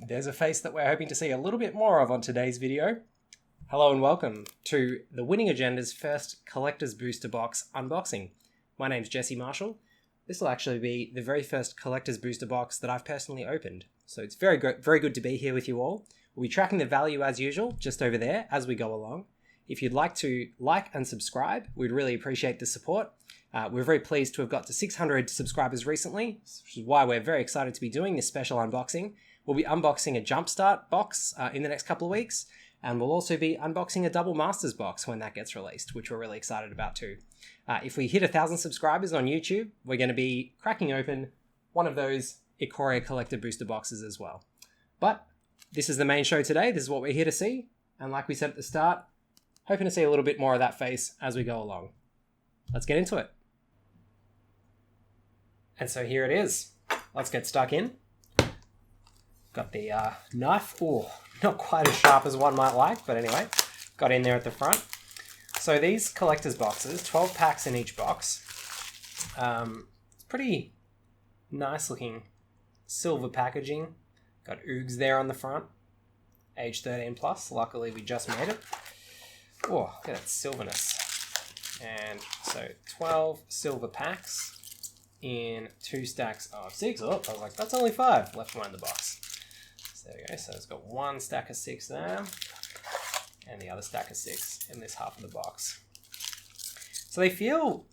there's a face that we're hoping to see a little bit more of on today's video. Hello and welcome to the Winning Agenda's first Collector's Booster Box unboxing. My name's Jesse Marshall. This will actually be the very first Collector's Booster Box that I've personally opened. So it's very good to be here with you all. We'll be tracking the value as usual, just over there as we go along. If you'd like to like and subscribe, we'd really appreciate the support. We're very pleased to have got to 600 subscribers recently, which is why we're very excited to be doing this special unboxing. We'll be unboxing a Jumpstart box in the next couple of weeks, and we'll also be unboxing a Double Masters box when that gets released, which we're really excited about too. If we hit 1,000 subscribers on YouTube, we're going to be cracking open one of those Ikoria Collector Booster boxes as well. But this is the main show today. This is what we're here to see. And like we said at the start, hoping to see a little bit more of that face as we go along. Let's get into it. And so here it is. Let's get stuck in. Got the knife. Oh, not quite as sharp as one might like, but anyway, got in there at the front. So these collector's boxes, 12 packs in each box. It's pretty nice looking silver packaging. Got Oogs there on the front. Age 13 plus. Luckily we just made it. Oh, look at that silverness. And so 12 silver packs in 2 stacks of 6. Oh, I was like, that's only 5 left behind the box. So there we go. So it's got 1 stack of 6 there, and the other stack of 6 in this half of the box. So they feel,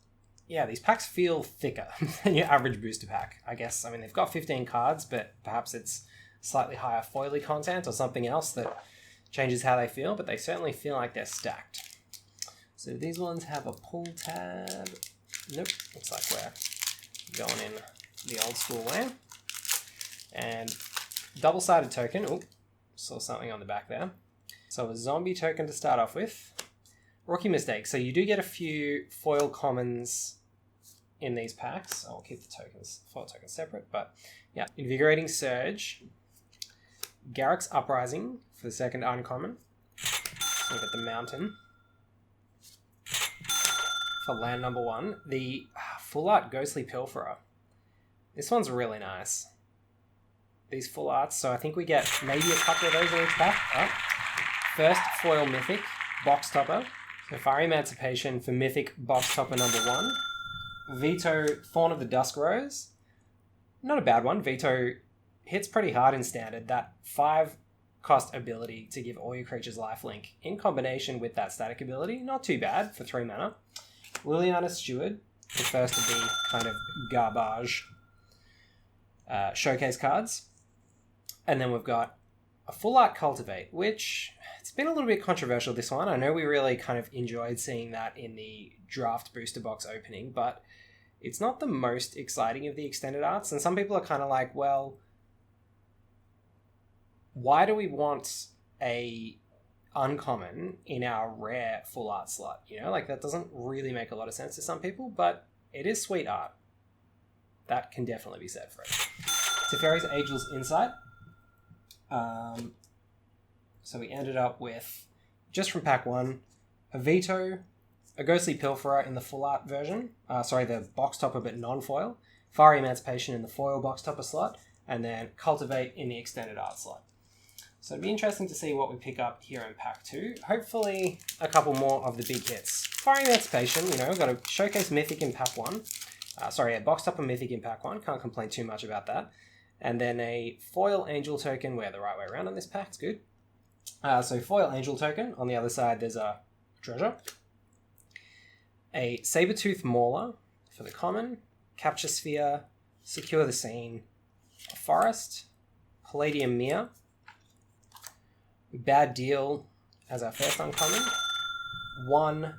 these packs feel thicker than your average booster pack, I guess. I mean, they've got 15 cards, but perhaps it's slightly higher foily content or something else that changes how they feel, but they certainly feel like they're stacked. So these ones have a pull tab. Nope, looks like we're going in the old school way. And double-sided token. Oh, saw something on the back there. So a zombie token to start off with. Rookie mistake. So you do get a few foil commons in these packs. I'll keep the foil tokens separate, but yeah. Invigorating Surge. Garruk's Uprising for the second uncommon. Look at the Mountain. For land number 1, the full art Ghostly Pilferer. This one's really nice. These full arts, so I think we get maybe a couple of those in each pack. First foil mythic box topper. So Fire Emancipation for mythic box topper number 1. Veto Thorn of the Dusk Rose. Not a bad one. Veto hits pretty hard in standard. That 5 cost ability to give all your creatures lifelink in combination with that static ability. Not too bad for 3 mana. Liliana Steward, the first of the kind of garbage showcase cards. And then we've got a full art Cultivate, which it's been a little bit controversial, this one. I know we really kind of enjoyed seeing that in the draft booster box opening, but it's not the most exciting of the extended arts. And some people are kind of like, well, why do we want a uncommon in our rare full art slot? You know, like that doesn't really make a lot of sense to some people, but it is sweet art. That can definitely be said for it. Teferi's Ageless Insight. So we ended up with, just from pack 1, a Veto, a Ghostly Pilferer in the full art version, the box topper but non-foil, Fire Emancipation in the foil box topper slot, and then Cultivate in the extended art slot. So it'd be interesting to see what we pick up here in pack 2. Hopefully a couple more of the big hits. Fire Emancipation, we've got a Showcase Mythic in pack 1. A box topper Mythic in pack 1. Can't complain too much about that. And then a Foil Angel token. We're the right way around on this pack. It's good. So Foil Angel token. On the other side, there's a treasure. A Sabertooth Mauler for the common. Capture Sphere. Secure the Scene. A Forest. Palladium Mere. Bad Deal as our first uncommon. 1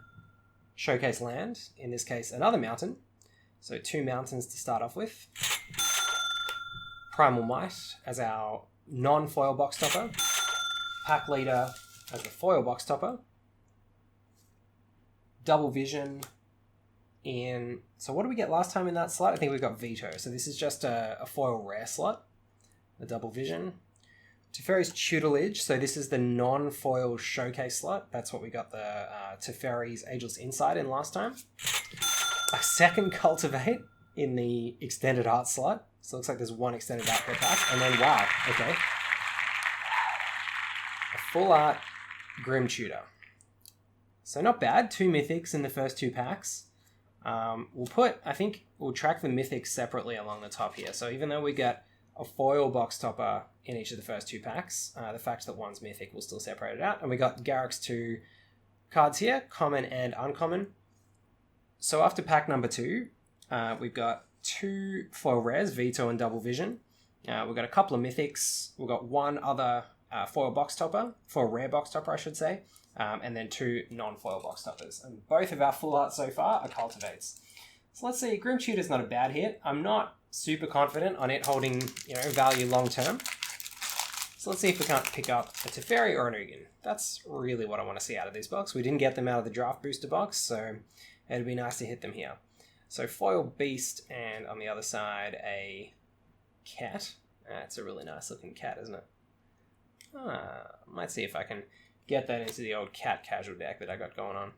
Showcase Land. In this case, another mountain. So 2 mountains to start off with. Primal Might as our non-foil box topper. Pack Leader as the foil box topper. Double Vision in... So what did we get last time in that slot? I think we got Veto. So this is just a foil rare slot. A Double Vision. Teferi's Tutelage. So this is the non-foil showcase slot. That's what we got the Teferi's Ageless Insight in last time. A second Cultivate in the extended art slot. So it looks like there's 1 extended art per pack. And then, wow, okay. Full Art Grim Tutor. So not bad. 2 mythics in the first 2 packs. I think we'll track the mythics separately along the top here. So even though we get a foil box topper in each of the first 2 packs, the fact that one's mythic will still separate it out. And we got Garrick's 2 cards here, common and uncommon. So after pack number 2, we've got 2 foil rares, Veto and Double Vision. We've got a couple of mythics. We've got 1 other foil box topper, foil rare box topper, I should say, and then 2 non-foil box toppers. And both of our full art so far are cultivates. So let's see, Grim Tutor's not a bad hit. I'm not super confident on it holding, value long term. So let's see if we can't pick up a Teferi or an Ugin. That's really what I want to see out of this box. We didn't get them out of the draft booster box, so it'd be nice to hit them here. So foil beast, and on the other side a cat. It's a really nice looking cat, isn't it? Might see if I can get that into the old cat casual deck that I got going on.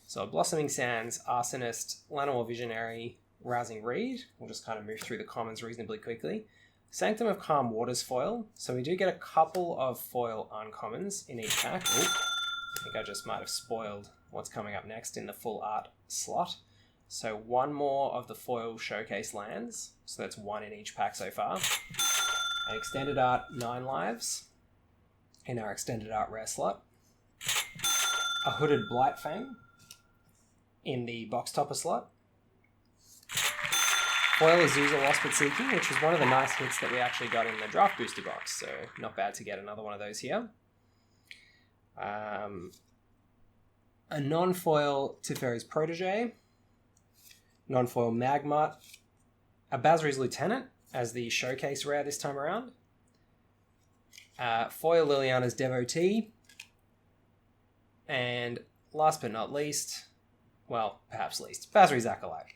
So Blossoming Sands, Arsonist, Llanowar Visionary, Rousing Reed. We'll just kind of move through the commons reasonably quickly. Sanctum of Calm Waters foil. So we do get a couple of foil uncommons in each pack. Oop, I think I just might have spoiled what's coming up next in the full art slot. So 1 more of the foil showcase lands. So that's 1 in each pack so far. An extended art 9 lives in our extended art rare slot. A Hooded Blightfang in the box topper slot. Foil Azusa Lost But Seeking, which was one of the nice hits that we actually got in the draft booster box, so not bad to get another one of those here. A non-foil Teferi's Protege, non-foil Magmut, a Basri's Lieutenant as the showcase rare this time around, foil Liliana's Devotee, and last but not least, well, perhaps least, Basri's Acolyte.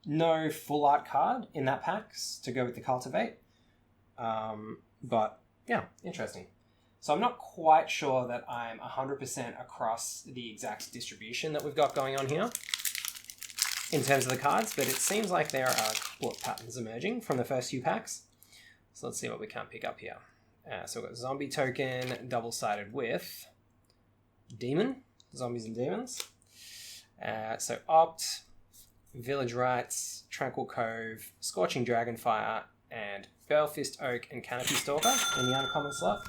No full art card in that pack to go with the Cultivate. But yeah, interesting. So I'm not quite sure that I'm 100% across the exact distribution that we've got going on here in terms of the cards, but it seems like there are a couple of patterns emerging from the first few packs. So let's see what we can pick up here. So we've got Zombie Token double-sided with Demon, Zombies and Demons. So Opt, Village Rites, Tranquil Cove, Scorching Dragonfire, and Balefist Oak and Canopy Stalker in the uncommon slot.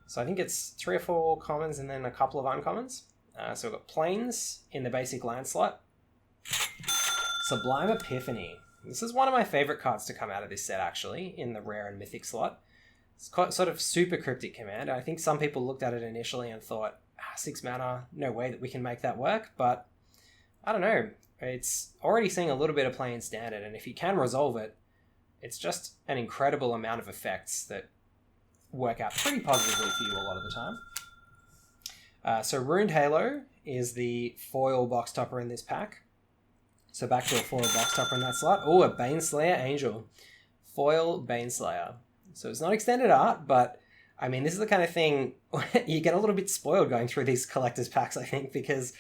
So I think it's 3 or 4 commons and then a couple of uncommons. So we've got Plains in the basic land slot. Sublime Epiphany. This is one of my favorite cards to come out of this set, actually, in the rare and mythic slot. It's quite sort of super cryptic command. I think some people looked at it initially and thought, 6 mana, no way that we can make that work, but I don't know. It's already seeing a little bit of play in standard, and if you can resolve it, it's just an incredible amount of effects that work out pretty positively for you a lot of the time. So Ruined Halo is the foil box topper in this pack. So back to a foil box topper in that slot. Oh, a Baneslayer Angel. Foil Baneslayer. So it's not extended art, but I mean, this is the kind of thing you get a little bit spoiled going through these collector's packs, I think, because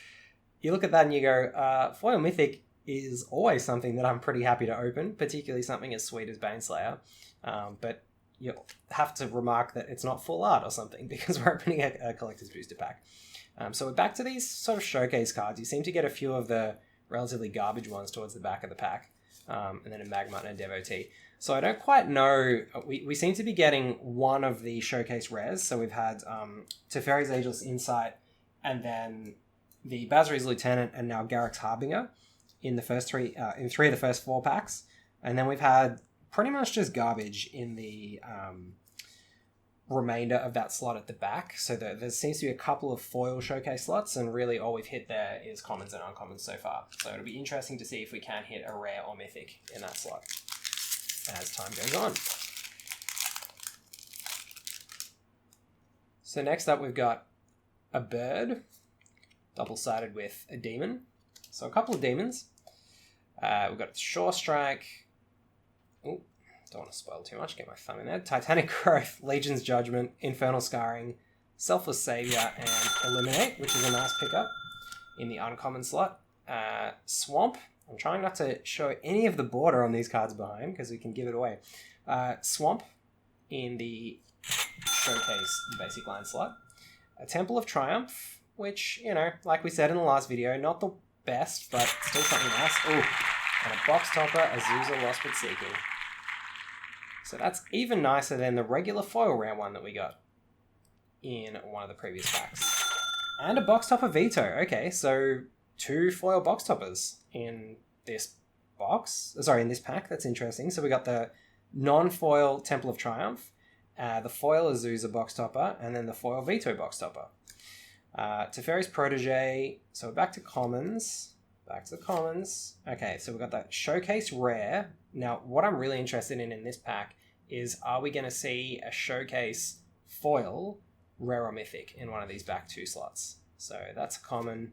you look at that and you go, foil mythic is always something that I'm pretty happy to open, particularly something as sweet as Baneslayer. But you'll have to remark that it's not full art or something because we're opening a collector's booster pack. So we're back to these sort of showcase cards. You seem to get a few of the relatively garbage ones towards the back of the pack, and then a Magmut and a Devotee. So I don't quite know. We seem to be getting one of the showcase rares. So we've had Teferi's Ageless Insight, and then the Basri's Lieutenant, and now Garrick's Harbinger in the first three of the first 4 packs. And then we've had pretty much just garbage in the remainder of that slot at the back. So there seems to be a couple of foil showcase slots, and really all we've hit there is commons and uncommons so far. So it'll be interesting to see if we can hit a rare or mythic in that slot as time goes on. So next up we've got a bird, double-sided with a demon. So a couple of demons. We've got Shore Strike. Oh, don't want to spoil too much, get my thumb in there. Titanic Growth, Legion's Judgment, Infernal Scarring, Selfless Savior, and Eliminate, which is a nice pickup in the uncommon slot. Swamp. I'm trying not to show any of the border on these cards behind because we can give it away. Swamp in the showcase basic line slot. a Temple of Triumph, which, you know, like we said in the last video, not the best, but still something nice. Oh, and a box topper, Azusa Lost But Seeking. So that's even nicer than the regular foil rare one that we got in one of the previous packs. And a box topper Veto. Okay, so 2 foil box toppers in this box. Sorry, in this pack. That's interesting. So we got the non-foil Temple of Triumph, the foil Azusa box topper, and then the foil Veto box topper. Teferi's Protege. So we're back to commons. Back to the commons. Okay, so we've got that Showcase Rare. Now, what I'm really interested in this pack is, are we going to see a Showcase Foil Rare or Mythic in one of these back 2 slots? So that's a common,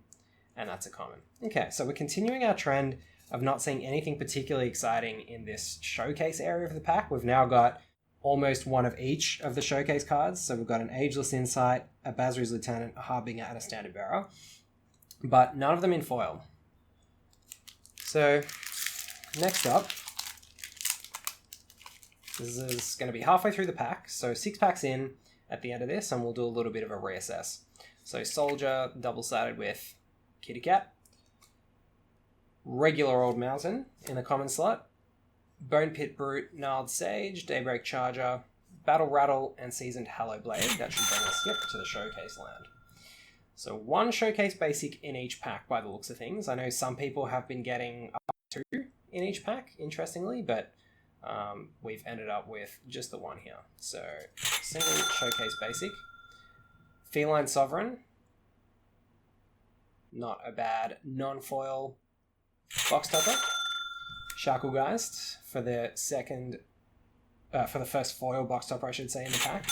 and that's a common. Okay, so we're continuing our trend of not seeing anything particularly exciting in this Showcase area of the pack. We've now got almost one of each of the Showcase cards. So we've got an Ageless Insight, a Basri's Lieutenant, a Harbinger, and a Standard Bearer. But none of them in foil. So, next up, this is going to be halfway through the pack, so 6 packs in at the end of this, and we'll do a little bit of a reassess. So Soldier, double-sided with Kitty Cat, regular Old Mountain in the common slot, Bone Pit Brute, Gnarled Sage, Daybreak Charger, Battle Rattle, and Seasoned Hallow Blade. That should bring us to the Showcase land. So 1 Showcase Basic in each pack by the looks of things. I know some people have been getting up to 2 in each pack, interestingly, but we've ended up with just the 1 here. So single Showcase Basic. Feline Sovereign. Not a bad non-foil box topper. Shacklegeist for the first foil box topper, I should say, in the pack.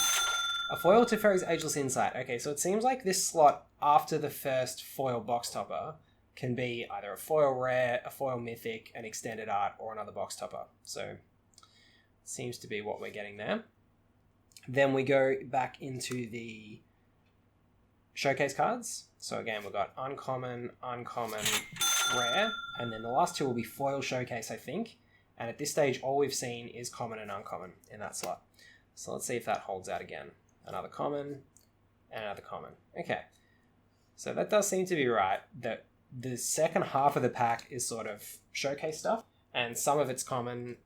A foil Teferi's Ageless Insight. Okay, so it seems like this slot after the first foil box topper can be either a foil rare, a foil mythic, an extended art, or another box topper. So seems to be what we're getting there. Then we go back into the Showcase cards. So again, we've got uncommon, uncommon, rare, and then the last 2 will be foil Showcase, I think. And at this stage, all we've seen is common and uncommon in that slot. So let's see if that holds out again. Another common, and another common. Okay, so that does seem to be right, that the second half of the pack is sort of Showcase stuff, and some of it's common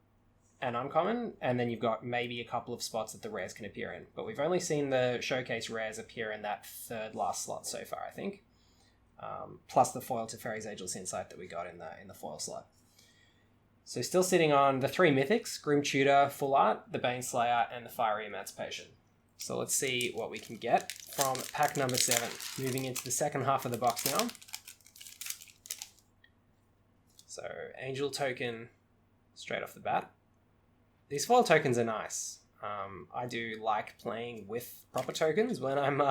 and uncommon, and then you've got maybe a couple of spots that the rares can appear in. But we've only seen the Showcase rares appear in that 3rd last slot so far, I think. Plus the foil Teferi's Ageless Insight that we got in the foil slot. So still sitting on the 3 mythics, Grim Tutor, Full Art, the Baneslayer, and the Fiery Emancipation. So let's see what we can get from pack number 7. Moving into the second half of the box now. So Angel Token straight off the bat. These foil tokens are nice. I do like playing with proper tokens when I'm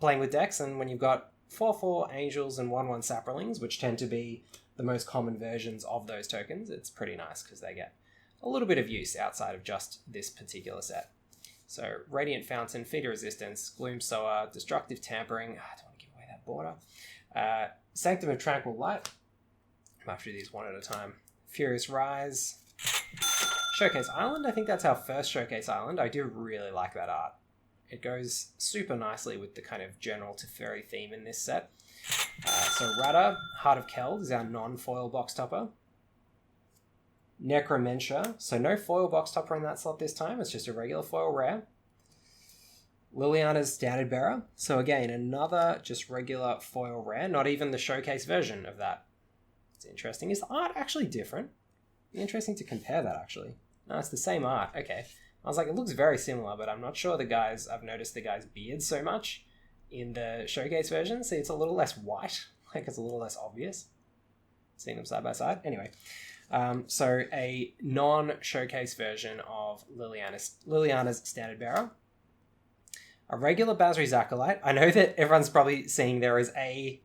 playing with decks, and when you've got 4/4 Angels and 1/1 Saprolings, which tend to be the most common versions of those tokens, it's pretty nice because they get a little bit of use outside of just this particular set. So Radiant Fountain, Feeder Resistance, Gloom Sower, Destructive Tampering. I don't want to give away that border. Sanctum of Tranquil Light. I'm after these one at a time. Furious Rise. Showcase Island. I think that's our first Showcase Island. I do really like that art. It goes super nicely with the kind of general Teferi theme in this set. So Radha, Heart of Keld is our non-foil box topper. Necromentia, so no foil box topper in that slot this time, it's just a regular foil rare. Liliana's Standard Bearer, so again, another just regular foil rare, not even the Showcase version of that. It's interesting. Is the art actually different? Interesting to compare that, actually. No, it's the same art. Okay. I was like, it looks very similar, but I'm not sure I've noticed the guy's beard so much in the Showcase version. See, it's a little less white, like it's a little less obvious. Seeing them side by side. Anyway. So a non-Showcase version of Liliana's Standard Bearer. A regular Basri's Acolyte. I know that everyone's probably seeing there is a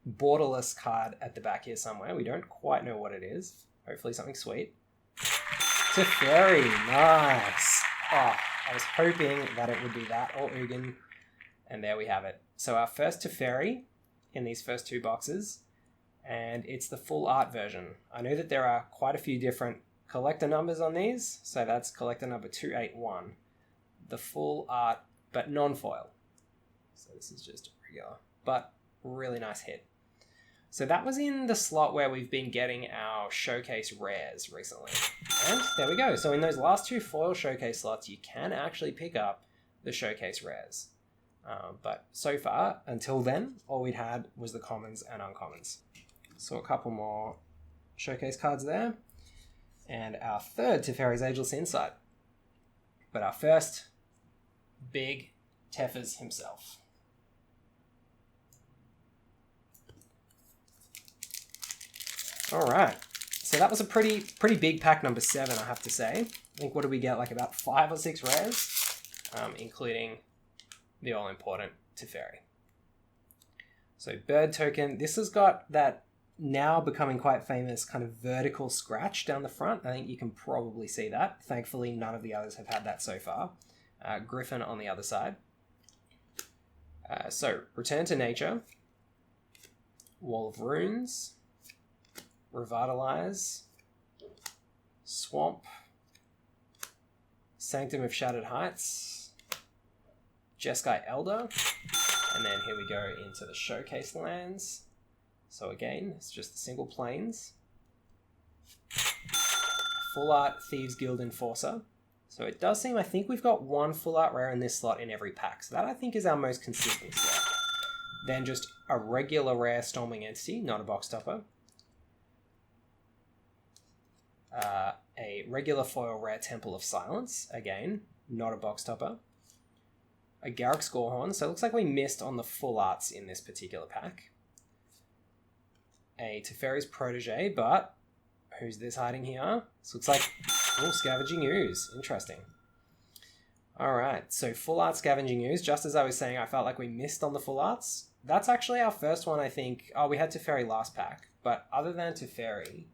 borderless card at the back here somewhere. We don't quite know what it is. Hopefully something sweet. Teferi, nice. Oh, I was hoping that it would be that or Ugin. And there we have it. So our first Teferi in these first 2 boxes. And it's the full art version. I know that there are quite a few different collector numbers on these. So that's collector number 281. The full art, but non-foil. So this is just a regular, but really nice hit. So that was in the slot where we've been getting our showcase rares recently. And there we go. So in those last 2 foil showcase slots, you can actually pick up the showcase rares. But so far, until then, all we'd had was the commons and uncommons. So a couple more showcase cards there. And our third Teferi's Ageless Insight. But our first, big Tefers himself. All right, so that was a pretty big pack number 7, I have to say. I think, what did we get, like about 5 or 6 rares, including the all-important Teferi. So bird token, this has got that now becoming quite famous kind of vertical scratch down the front. I think you can probably see that. Thankfully, none of the others have had that so far. Griffin on the other side. So Return to Nature, Wall of Runes, Revitalize, Swamp, Sanctum of Shattered Heights, Jeskai Elder, and then here we go into the showcase lands. So again, it's just the single planes. Full Art Thieves Guild Enforcer. So it does seem, I think we've got 1 full art rare in this slot in every pack. So that, I think, is our most consistent slot. Then just a regular rare Storming Entity, not a box topper. A regular foil rare Temple of Silence, again, not a box topper. A Garruk Scorehorn, so it looks like we missed on the full arts in this particular pack. A Teferi's Protege, but who's this hiding here? This looks like, oh, Scavenging Ooze, interesting. Alright, so full art Scavenging Ooze, just as I was saying, I felt like we missed on the full arts. That's actually our first one, I think. Oh, we had Teferi last pack, but other than Teferi,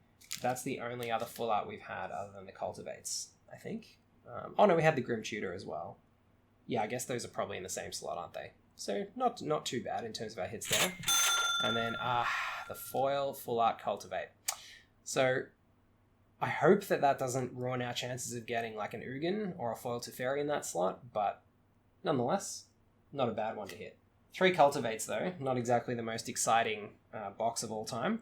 that's the only other full art we've had other than the Cultivates, I think. Oh no, we had the Grim Tutor as well. Yeah, I guess those are probably in the same slot, aren't they? So not too bad in terms of our hits there. And then the foil full art Cultivate. So I hope that doesn't ruin our chances of getting like an Ugin or a foil Teferi in that slot, but nonetheless, not a bad one to hit. 3 Cultivates though, not exactly the most exciting box of all time.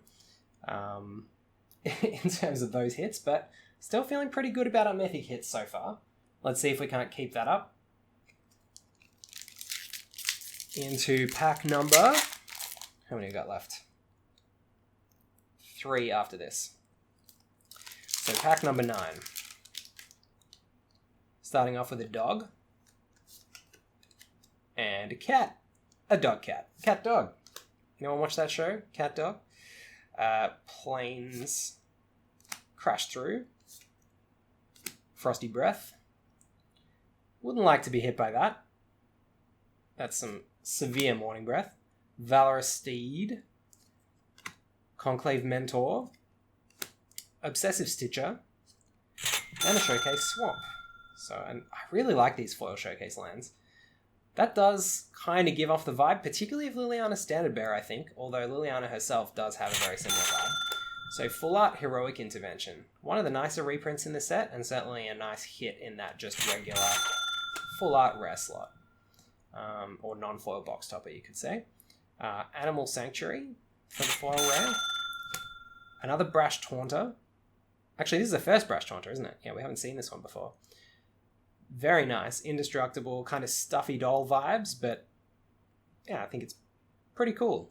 In terms of those hits, but still feeling pretty good about our mythic hits so far. Let's see if we can't keep that up. Into pack number... How many we got left? 3 after this. So pack number 9. Starting off with a dog. And a cat. A dog cat. Cat dog. Anyone watch that show? Cat dog? Planes Crash Through, Frosty Breath. Wouldn't like to be hit by that. That's some severe morning breath. Valorous Steed, Conclave Mentor, Obsessive Stitcher, and a Showcase Swamp. So, and I really like these foil showcase lands. That does kind of give off the vibe, particularly of Liliana Standard Bearer, I think, although Liliana herself does have a very similar vibe. So Full Art Heroic Intervention. One of the nicer reprints in the set, and certainly a nice hit in that just regular Full Art rare slot. Or non-foil box topper, you could say. Animal Sanctuary for the foil rare. Another Brash Taunter. Actually, this is the first Brash Taunter, isn't it? Yeah, we haven't seen this one before. Very nice, indestructible, kind of stuffy doll vibes, but yeah, I think it's pretty cool.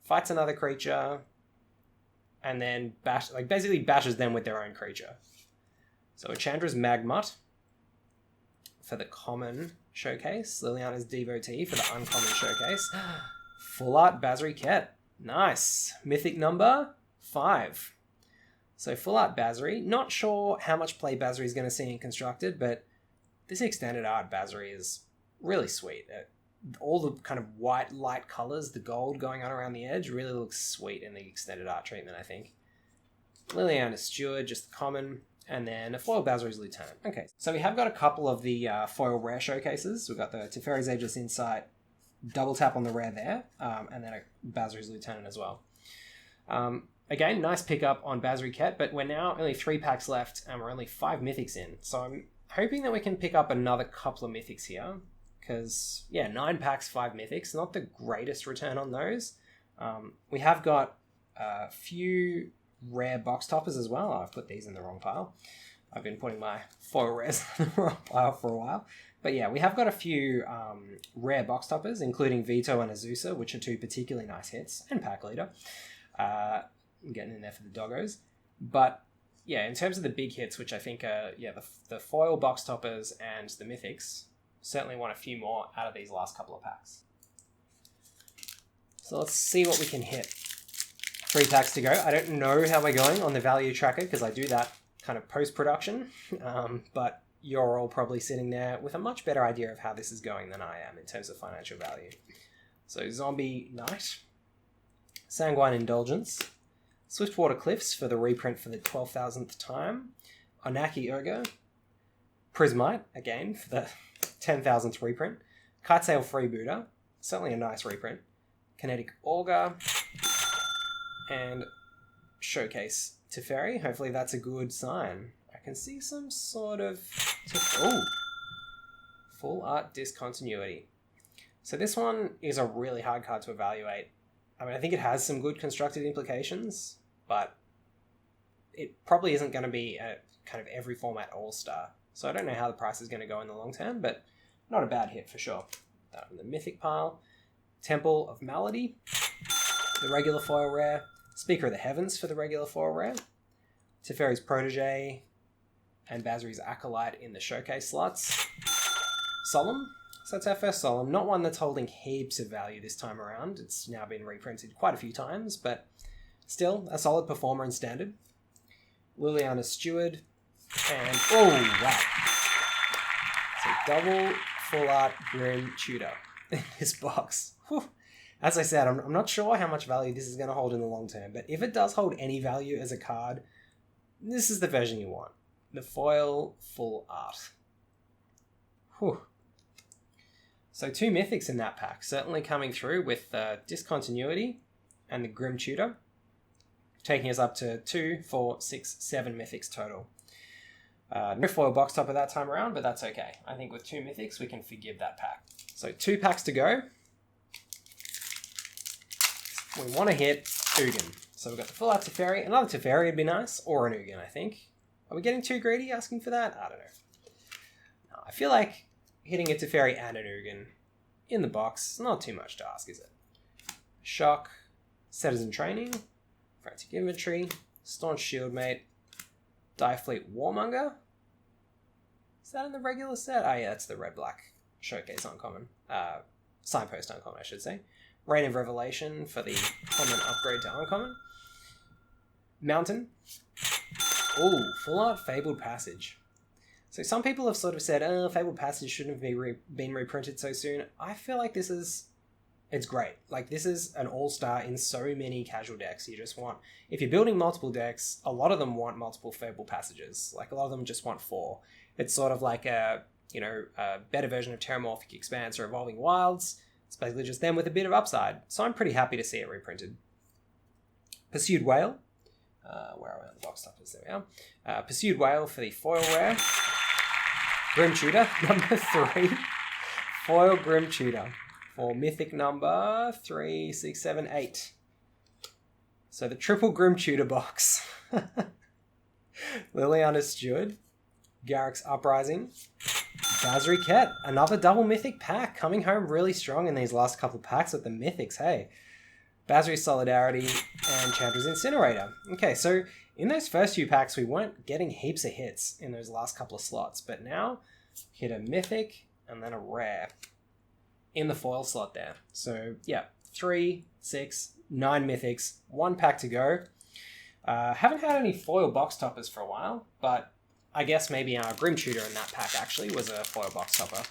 Fights another creature, and then basically bashes them with their own creature. So a Chandra's Magmut for the common showcase, Liliana's Devotee for the uncommon showcase, Full Art Basri Ket. Nice. Mythic number 5. So Full Art Basri, not sure how much play Basri is going to see in Constructed, but this extended art Basri is really sweet. All the kind of white light colors, the gold going on around the edge, really looks sweet in the extended art treatment, I think. Liliana Steward, just the common, and then a foil Basri's Lieutenant. Okay, so we have got a couple of the foil rare showcases. We've got the Teferi's Ageless Insight, double tap on the rare there, and then a Basri's Lieutenant as well. Again, nice pickup on Basri Ket, but we're now only 3 packs left, and we're only 5 mythics in. So I'm hoping that we can pick up another couple of mythics here. because, yeah, 9 packs, 5 mythics, not the greatest return on those. We have got a few rare box toppers as well. I've put these in the wrong pile. I've been putting my foil rares in the wrong pile for a while. But yeah, we have got a few rare box toppers, including Vito and Azusa, which are 2 particularly nice hits, and Pack Leader. Getting in there for the doggos. But yeah, in terms of the big hits, which I think are the foil box toppers and the mythics, certainly want a few more out of these last couple of packs. So let's see what we can hit. 3 packs to go. I don't know how we're going on the value tracker because I do that kind of post-production, but you're all probably sitting there with a much better idea of how this is going than I am in terms of financial value. So Zombie Knight, Sanguine Indulgence, Swiftwater Cliffs for the reprint for the 12,000th time, Onaki Ogre, Prismite, again for the 10,000th reprint, Kitesail Freebooter, certainly a nice reprint, Kinetic Augur, and Showcase Teferi. Hopefully that's a good sign. I can see some sort of... Oh! Full Art Discontinuity. So this one is a really hard card to evaluate. I mean, I think it has some good constructed implications, but it probably isn't going to be a kind of every format all-star. So I don't know how the price is going to go in the long term, but not a bad hit for sure. That in the Mythic pile. Temple of Malady, the regular foil rare. Speaker of the Heavens for the regular foil rare. Teferi's Protege, and Basri's Acolyte in the showcase slots. Solemn. So that's our first Solemn. Not one that's holding heaps of value this time around. It's now been reprinted quite a few times, but still a solid performer in Standard. Liliana's Steward. And, oh, wow. So double full art Grim Tutor in this box. Whew. As I said, I'm not sure how much value this is going to hold in the long term, but if it does hold any value as a card, this is the version you want. The foil full art. Whew. So 2 mythics in that pack, certainly coming through with Discontinuity and the Grim Tutor, taking us up to 2, 4, 6, 7 mythics total. No foil box top at that time around, but that's okay. I think with 2 mythics, we can forgive that pack. So 2 packs to go. We want to hit Ugin. So we've got the full art Teferi. Another Teferi would be nice, or an Ugin, I think. Are we getting too greedy asking for that? I don't know. No, I feel like hitting a Teferi and an Ugin in the box is not too much to ask, is it? Shock, Setters in Training, Frantic Inventory, Staunch Shieldmate, Diefleet Warmonger. Is that in the regular set? Oh yeah, that's the red-black showcase uncommon. Signpost uncommon, I should say. Reign of Revelation for the common upgrade to uncommon. Mountain. Oh, full art Fabled Passage. So some people have sort of said, Fabled Passage shouldn't have been reprinted so soon. I feel like it's great. Like, this is an all-star in so many casual decks. You just want, if you're building multiple decks, a lot of them want multiple Fabled Passages. Like, a lot of them just want 4. It's sort of like a better version of Terramorphic Expanse or Evolving Wilds. It's basically just them with a bit of upside. So I'm pretty happy to see it reprinted. Pursued Whale. Where are we on the box toppers? There we are. Pursued Whale for the foil rare. Grim Tutor, number 3. Foil Grim Tutor for mythic number 3, 6, 7, 8. So the triple Grim Tutor box. Liliana's Steward. Garrick's Uprising. Basri Ket, another double mythic pack, coming home really strong in these last couple of packs with the mythics, hey. Basri's Solidarity and Chandra's Incinerator. Okay, so in those first few packs, we weren't getting heaps of hits in those last couple of slots, but now hit a mythic and then a rare in the foil slot there. So yeah, 3, 6, 9 mythics, 1 pack to go. Haven't had any foil box toppers for a while, but I guess maybe our Grim Tutor in that pack actually was a foil box topper.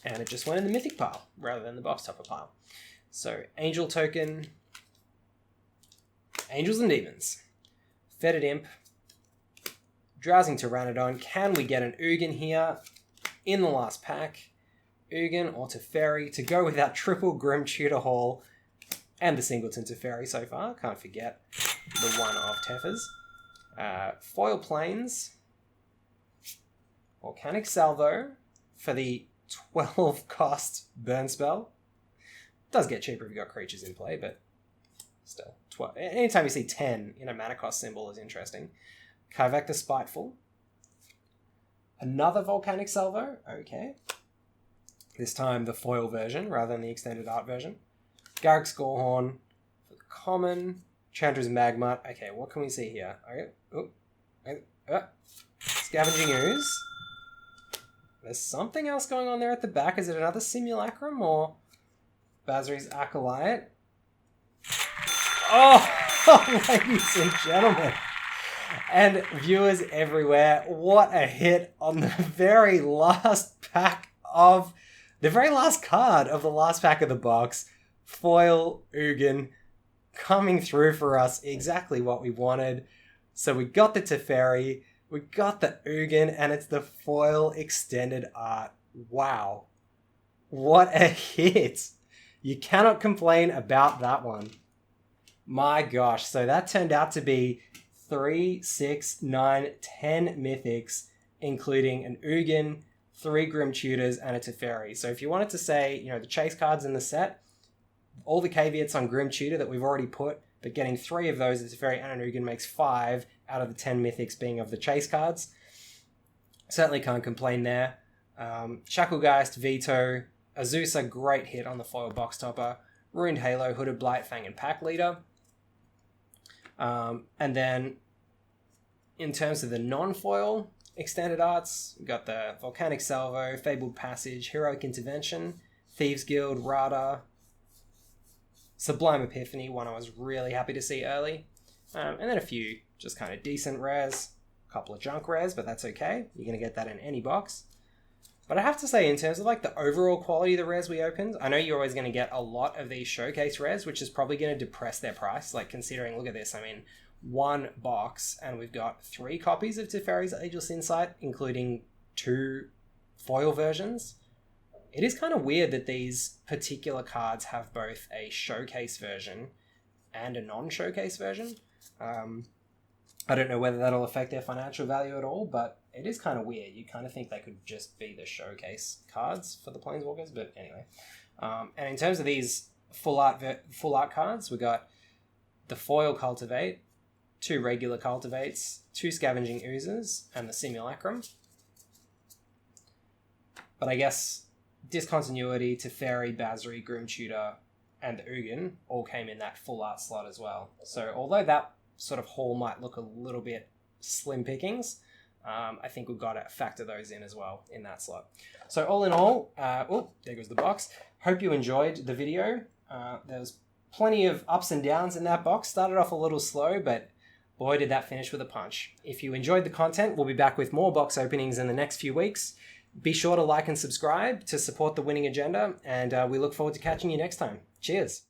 And it just went in the mythic pile rather than the box topper pile. So, Angel Token, Angels and Demons, Fetid Imp, Drowsing Pteranodon. Can we get an Ugin here in the last pack? Ugin or Teferi to go with that triple Grim Tutor haul and the singleton Teferi so far. Can't forget the one of Tefers. Foil Plains, Volcanic Salvo for the 12 cost burn spell. Does get cheaper if you've got creatures in play, but still. Anytime you see 10 in a mana cost symbol is interesting. Kivector Spiteful. Another Volcanic Salvo. Okay. This time the foil version rather than the extended art version. Garruk Scorehorn for the common. Chandra's Magma. Okay, what can we see here? Okay. Scavenging Ooze. There's something else going on there at the back. Is it another Simulacrum or Basri's Acolyte? Oh, ladies and gentlemen, and viewers everywhere, what a hit on the very last pack of the very last card of the last pack of the box. Foil Ugin coming through for us, exactly what we wanted. So we got the Teferi, we got the Ugin, and it's the foil extended art. Wow. What a hit. You cannot complain about that one. My gosh, so that turned out to be 3, 6, 9, 10 mythics, including an Ugin, 3 Grim Tutors, and a Teferi. So if you wanted to say, the chase cards in the set, all the caveats on Grim Tutor that we've already put, but getting 3 of those, a Teferi and an Ugin, makes 5 out of the 10 mythics being of the chase cards. Certainly can't complain there. Shacklegeist, Veto, Azusa, great hit on the foil box topper. Ruined Halo, Hooded Blight, Fang, and Pack Leader. And then, in terms of the non-foil extended arts, we've got the Volcanic Salvo, Fabled Passage, Heroic Intervention, Thieves Guild, Rada, Sublime Epiphany, one I was really happy to see early. And then a few just kind of decent rares, a couple of junk rares, but that's okay. You're going to get that in any box. But I have to say, in terms of like the overall quality of the rares we opened, I know you're always going to get a lot of these showcase rares, which is probably going to depress their price. Like considering, look at this, I mean, 1 box and we've got 3 copies of Teferi's Ageless Insight, including 2 foil versions. It is kind of weird that these particular cards have both a showcase version and a non-showcase version. I don't know whether that'll affect their financial value at all, but it is kind of weird. You kind of think they could just be the showcase cards for the Planeswalkers, but anyway. And in terms of these full art cards, we got the foil Cultivate, 2 regular Cultivates, 2 Scavenging Oozes, and the Simulacrum. But I guess Discontinuity, Teferi, Basri, Grim Tutor, and the Ugin all came in that full art slot as well. So although that sort of haul might look a little bit slim pickings, I think we've got to factor those in as well in that slot. So all in all, there goes the box. Hope you enjoyed the video. There's plenty of ups and downs in that box. Started off a little slow, but boy, did that finish with a punch. If you enjoyed the content, we'll be back with more box openings in the next few weeks. Be sure to like and subscribe to support the winning agenda, and we look forward to catching you next time. Cheers.